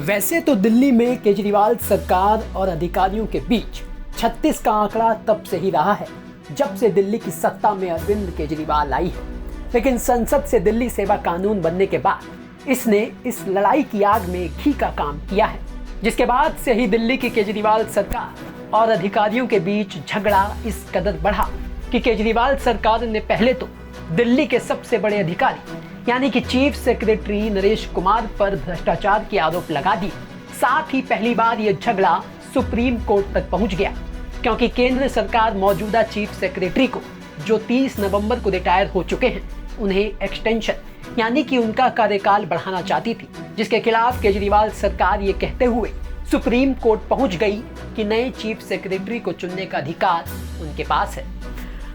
वैसे तो दिल्ली में केजरीवाल सरकार और अधिकारियों के बीच 36 का आंकड़ा तब से ही रहा है जब से दिल्ली की सत्ता में अरविंद केजरीवाल आई है। लेकिन संसद से दिल्ली सेवा कानून बनने के बाद इसने इस लड़ाई की आग में घी का काम किया है, जिसके बाद से ही दिल्ली की केजरीवाल सरकार और अधिकारियों के बीच झगड़ा इस कदर बढ़ा कि केजरीवाल सरकार ने पहले तो दिल्ली के सबसे बड़े अधिकारी यानी कि चीफ सेक्रेटरी नरेश कुमार पर भ्रष्टाचार के आरोप लगा दिए। साथ ही पहली बार यह झगड़ा सुप्रीम कोर्ट तक पहुंच गया, क्योंकि केंद्र सरकार मौजूदा चीफ सेक्रेटरी को, जो 30 नवंबर को रिटायर हो चुके हैं, उन्हें एक्सटेंशन यानी कि उनका कार्यकाल बढ़ाना चाहती थी, जिसके खिलाफ केजरीवाल सरकार ये कहते हुए सुप्रीम कोर्ट पहुंच गई कि नए चीफ सेक्रेटरी को चुनने का अधिकार उनके पास है।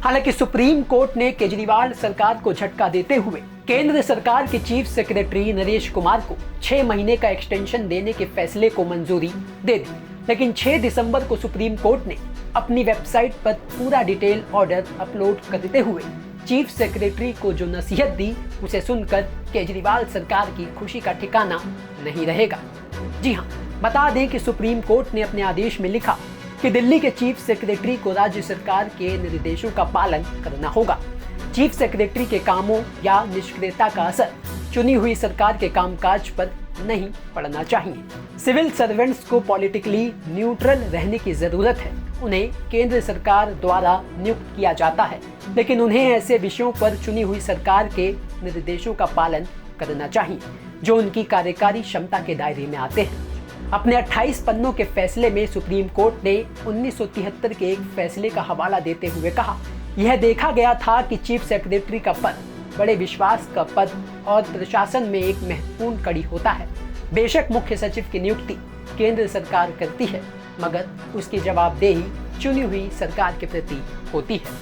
हालांकि सुप्रीम कोर्ट ने केजरीवाल सरकार को झटका देते हुए केंद्र सरकार के चीफ सेक्रेटरी नरेश कुमार को 6 महीने का एक्सटेंशन देने के फैसले को मंजूरी दे दी। लेकिन 6 दिसंबर को सुप्रीम कोर्ट ने अपनी वेबसाइट पर पूरा डिटेल ऑर्डर अपलोड करते हुए चीफ सेक्रेटरी को जो नसीहत दी, उसे सुनकर केजरीवाल सरकार की खुशी का ठिकाना नहीं रहेगा। जी हाँ, बता दें कि सुप्रीम कोर्ट ने अपने आदेश में लिखा कि दिल्ली के चीफ सेक्रेटरी को राज्य सरकार के निर्देशों का पालन करना होगा। चीफ सेक्रेटरी के कामों या निष्क्रियता का असर चुनी हुई सरकार के कामकाज पर नहीं पड़ना चाहिए। सिविल सर्वेंट्स को पॉलिटिकली न्यूट्रल रहने की जरूरत है। उन्हें केंद्र सरकार द्वारा नियुक्त किया जाता है, लेकिन उन्हें ऐसे विषयों पर चुनी हुई सरकार के निर्देशों का पालन करना चाहिए जो उनकी कार्यकारी क्षमता के दायरे में आते हैं। अपने 28 पन्नों के फैसले में सुप्रीम कोर्ट ने 1973 के एक फैसले का हवाला देते हुए कहा, यह देखा गया था कि चीफ सेक्रेटरी का पद बड़े विश्वास का पद और प्रशासन में एक महत्वपूर्ण कड़ी होता है। बेशक मुख्य सचिव की नियुक्ति केंद्र सरकार करती है, मगर उसकी जवाबदेही चुनी हुई सरकार के प्रति होती है।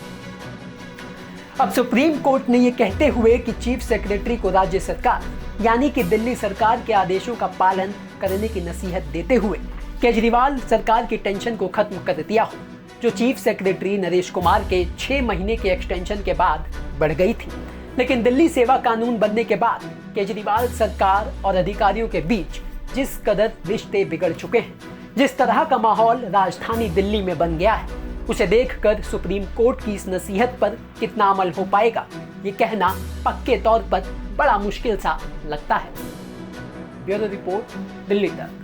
अब सुप्रीम कोर्ट ने यह कहते हुए कि चीफ सेक्रेटरी को राज्य सरकार यानी कि दिल्ली सरकार के आदेशों का पालन करने की नसीहत देते हुए केजरीवाल सरकार की टेंशन को खत्म कर दिया हो, जो चीफ सेक्रेटरी नरेश कुमार के 6 महीने के एक्सटेंशन के बाद बढ़ गई थी। लेकिन दिल्ली सेवा कानून बनने के बाद केजरीवाल सरकार और अधिकारियों के बीच जिस कदर रिश्ते बिगड़ चुके हैं, जिस तरह का माहौल राजधानी दिल्ली में बन गया है, उसे देखकर सुप्रीम कोर्ट की इस नसीहत पर कितना अमल हो पाएगा, ये कहना पक्के तौर पर बड़ा मुश्किल सा लगता है। ब्यूरो रिपोर्ट, दिल्ली तक।